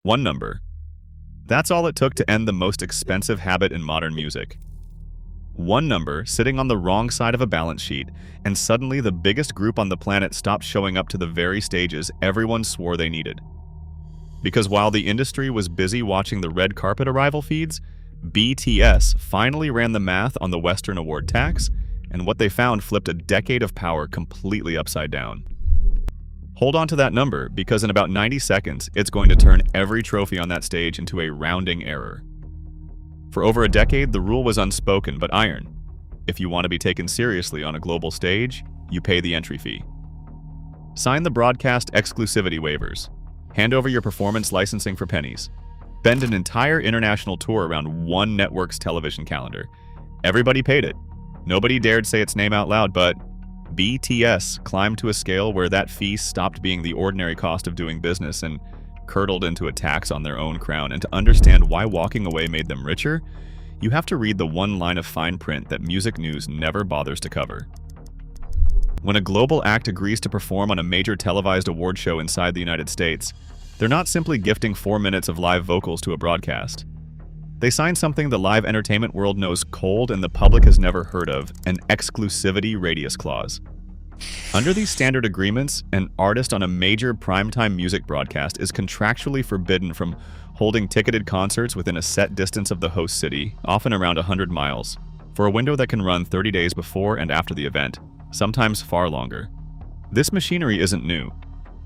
One number. That's all it took to end the most expensive habit in modern music. One number sitting on the wrong side of a balance sheet, and suddenly the biggest group on the planet stopped showing up to the very stages everyone swore they needed. Because while the industry was busy watching the red carpet arrival feeds, BTS finally ran the math on the Western award tax, and what they found flipped a decade of power completely upside down. Hold on to that number, because in about 90 seconds, it's going to turn every trophy on that stage into a rounding error. For over a decade, the rule was unspoken but iron. If you want to be taken seriously on a global stage, you pay the entry fee. Sign the broadcast exclusivity waivers. Hand over your performance licensing for pennies. Bend an entire international tour around one network's television calendar. Everybody paid it. Nobody dared say its name out loud, but BTS climbed to a scale where that fee stopped being the ordinary cost of doing business and curdled into a tax on their own crown. And to understand why walking away made them richer, you have to read the one line of fine print that music news never bothers to cover. When a global act agrees to perform on a major televised award show inside the United States, they're not simply gifting 4 minutes of live vocals to a broadcast. They sign something the live entertainment world knows cold and the public has never heard of, an Exclusivity Radius Clause. Under these standard agreements, an artist on a major primetime music broadcast is contractually forbidden from holding ticketed concerts within a set distance of the host city, often around 100 miles, for a window that can run 30 days before and after the event, sometimes far longer. This machinery isn't new.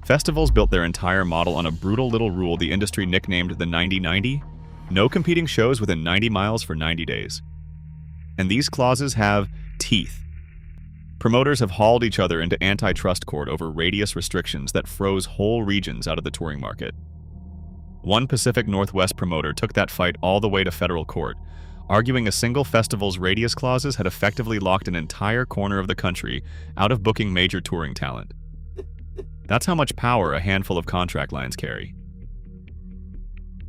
Festivals built their entire model on a brutal little rule the industry nicknamed the 90-90, no competing shows within 90 miles for 90 days. And these clauses have teeth. Promoters have hauled each other into antitrust court over radius restrictions that froze whole regions out of the touring market. One Pacific Northwest promoter took that fight all the way to federal court, arguing a single festival's radius clauses had effectively locked an entire corner of the country out of booking major touring talent. That's how much power a handful of contract lines carry.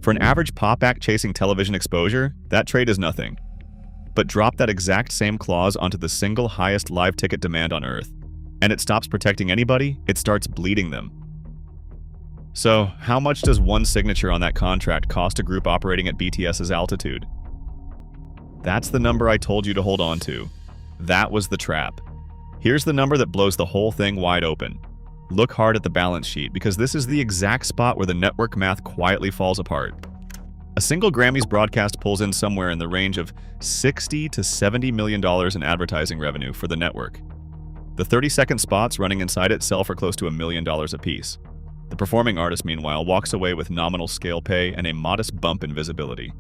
For an average pop act chasing television exposure, that trade is nothing. But drop that exact same clause onto the single highest live ticket demand on Earth, and it stops protecting anybody, it starts bleeding them. So, how much does one signature on that contract cost a group operating at BTS's altitude? That's the number I told you to hold on to. That was the trap. Here's the number that blows the whole thing wide open. Look hard at the balance sheet, because this is the exact spot where the network math quietly falls apart. A single Grammys broadcast pulls in somewhere in the range of $60 to $70 million in advertising revenue for the network. The 30-second spots running inside it sell for close to $1 million apiece. The performing artist, meanwhile, walks away with nominal scale pay and a modest bump in visibility.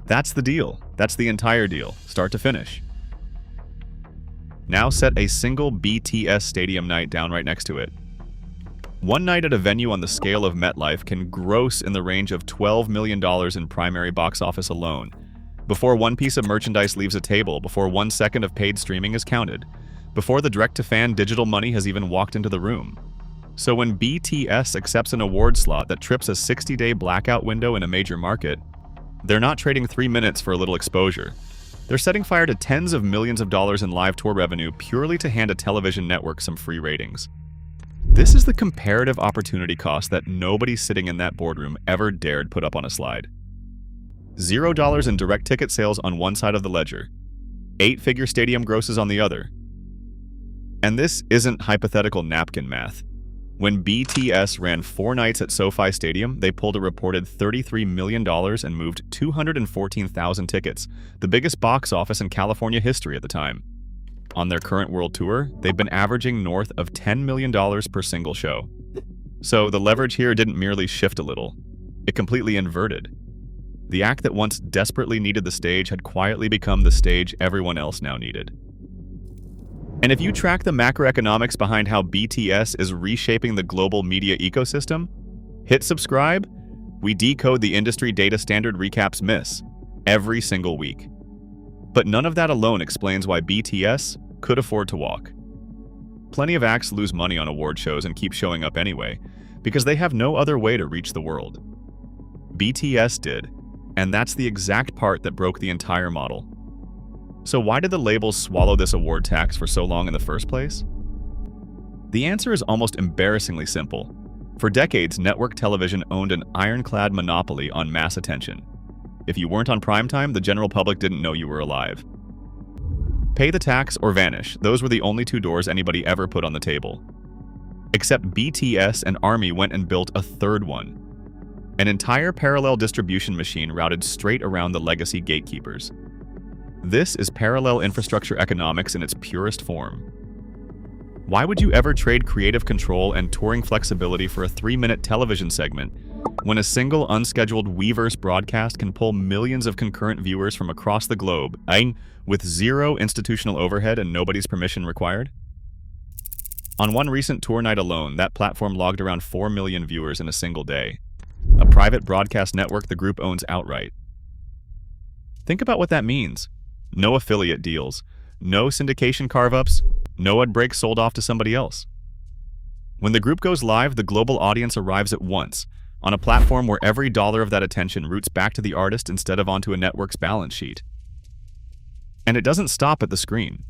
That's the deal. That's the entire deal, start to finish. Now set a single BTS stadium night down right next to it. One night at a venue on the scale of MetLife can gross in the range of $12 million in primary box office alone, before one piece of merchandise leaves a table, before 1 second of paid streaming is counted, before the direct-to-fan digital money has even walked into the room. So when BTS accepts an award slot that trips a 60-day blackout window in a major market, they're not trading 3 minutes for a little exposure. They're setting fire to tens of millions of dollars in live tour revenue purely to hand a television network some free ratings. This is the comparative opportunity cost that nobody sitting in that boardroom ever dared put up on a slide. $0 in direct ticket sales on one side of the ledger, 8-figure stadium grosses on the other. And this isn't hypothetical napkin math. When BTS ran 4 nights at SoFi Stadium, they pulled a reported $33 million and moved 214,000 tickets, the biggest box office in California history at the time. On their current world tour, they've been averaging north of $10 million per single show. So the leverage here didn't merely shift a little, it completely inverted. The act that once desperately needed the stage had quietly become the stage everyone else now needed. And if you track the macroeconomics behind how BTS is reshaping the global media ecosystem, hit subscribe. We decode the industry data standard recaps miss every single week. But none of that alone explains why BTS could afford to walk. Plenty of acts lose money on award shows and keep showing up anyway, because they have no other way to reach the world. BTS did, and that's the exact part that broke the entire model. So why did the labels swallow this award tax for so long in the first place? The answer is almost embarrassingly simple. For decades, network television owned an ironclad monopoly on mass attention. If you weren't on primetime, the general public didn't know you were alive. Pay the tax or vanish, those were the only two doors anybody ever put on the table. Except BTS and ARMY went and built a third one. An entire parallel distribution machine routed straight around the legacy gatekeepers. This is parallel infrastructure economics in its purest form. Why would you ever trade creative control and touring flexibility for a 3-minute television segment when a single unscheduled Weverse broadcast can pull millions of concurrent viewers from across the globe, with zero institutional overhead and nobody's permission required? On one recent tour night alone, that platform logged around 4 million viewers in a single day. A private broadcast network the group owns outright. Think about what that means. No affiliate deals, no syndication carve-ups, no ad breaks sold off to somebody else. When the group goes live, the global audience arrives at once, on a platform where every dollar of that attention routes back to the artist instead of onto a network's balance sheet. And it doesn't stop at the screen.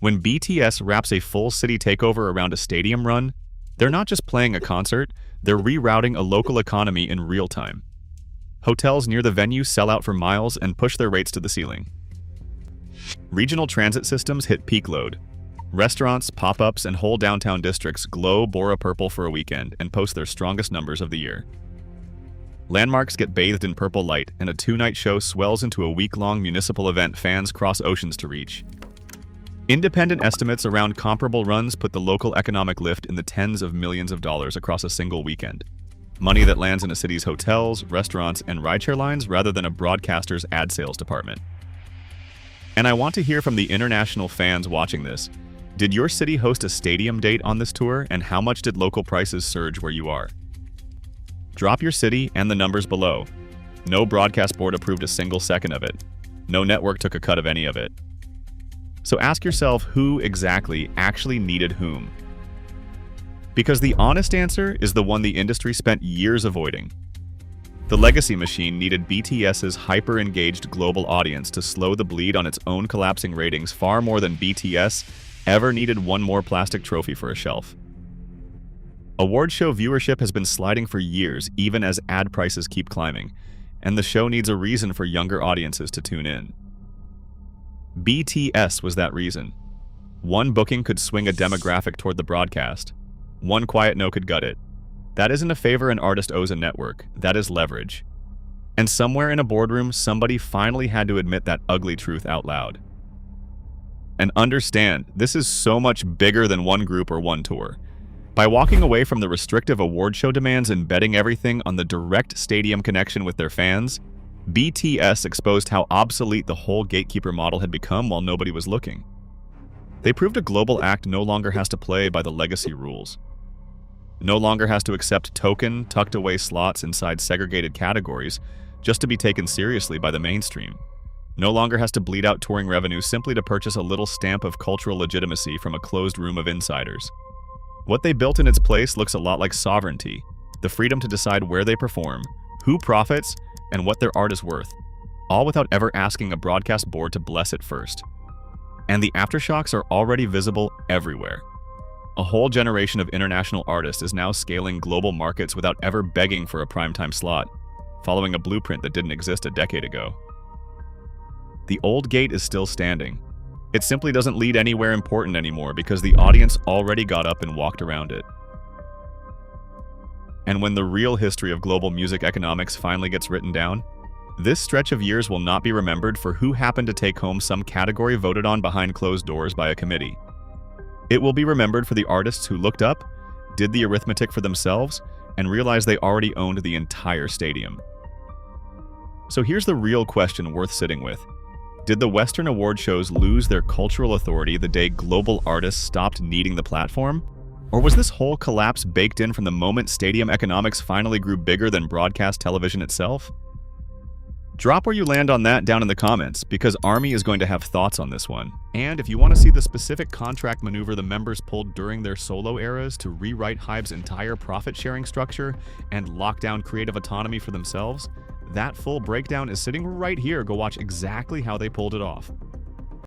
When BTS wraps a full city takeover around a stadium run, they're not just playing a concert, they're rerouting a local economy in real time. Hotels near the venue sell out for miles and push their rates to the ceiling. Regional transit systems hit peak load. Restaurants, pop-ups, and whole downtown districts glow Bora purple for a weekend and post their strongest numbers of the year. Landmarks get bathed in purple light, and a 2-night show swells into a week-long municipal event fans cross oceans to reach. Independent estimates around comparable runs put the local economic lift in the tens of millions of dollars across a single weekend. Money that lands in a city's hotels, restaurants, and rideshare lines rather than a broadcaster's ad sales department. And I want to hear from the international fans watching this. Did your city host a stadium date on this tour, and how much did local prices surge where you are? Drop your city and the numbers below. No broadcast board approved a single second of it. No network took a cut of any of it. So ask yourself who exactly actually needed whom. Because the honest answer is the one the industry spent years avoiding. The legacy machine needed BTS's hyper-engaged global audience to slow the bleed on its own collapsing ratings far more than BTS ever needed one more plastic trophy for a shelf. Award show viewership has been sliding for years, even as ad prices keep climbing, and the show needs a reason for younger audiences to tune in. BTS was that reason. One booking could swing a demographic toward the broadcast. One quiet no could gut it. That isn't a favor an artist owes a network, that is leverage. And somewhere in a boardroom, somebody finally had to admit that ugly truth out loud. And understand, this is so much bigger than one group or one tour. By walking away from the restrictive award show demands and betting everything on the direct stadium connection with their fans, BTS exposed how obsolete the whole gatekeeper model had become while nobody was looking. They proved a global act no longer has to play by the legacy rules. No longer has to accept token, tucked-away slots inside segregated categories just to be taken seriously by the mainstream. No longer has to bleed out touring revenue simply to purchase a little stamp of cultural legitimacy from a closed room of insiders. What they built in its place looks a lot like sovereignty, the freedom to decide where they perform, who profits, and what their art is worth, all without ever asking a broadcast board to bless it first. And the aftershocks are already visible everywhere. A whole generation of international artists is now scaling global markets without ever begging for a primetime slot, following a blueprint that didn't exist a decade ago. The old gate is still standing. It simply doesn't lead anywhere important anymore because the audience already got up and walked around it. And when the real history of global music economics finally gets written down, this stretch of years will not be remembered for who happened to take home some category voted on behind closed doors by a committee. It will be remembered for the artists who looked up, did the arithmetic for themselves, and realized they already owned the entire stadium. So here's the real question worth sitting with. Did the Western award shows lose their cultural authority the day global artists stopped needing the platform? Or was this whole collapse baked in from the moment stadium economics finally grew bigger than broadcast television itself? Drop where you land on that down in the comments, because ARMY is going to have thoughts on this one. And if you want to see the specific contract maneuver the members pulled during their solo eras to rewrite HYBE's entire profit-sharing structure and lock down creative autonomy for themselves, that full breakdown is sitting right here. Go watch exactly how they pulled it off.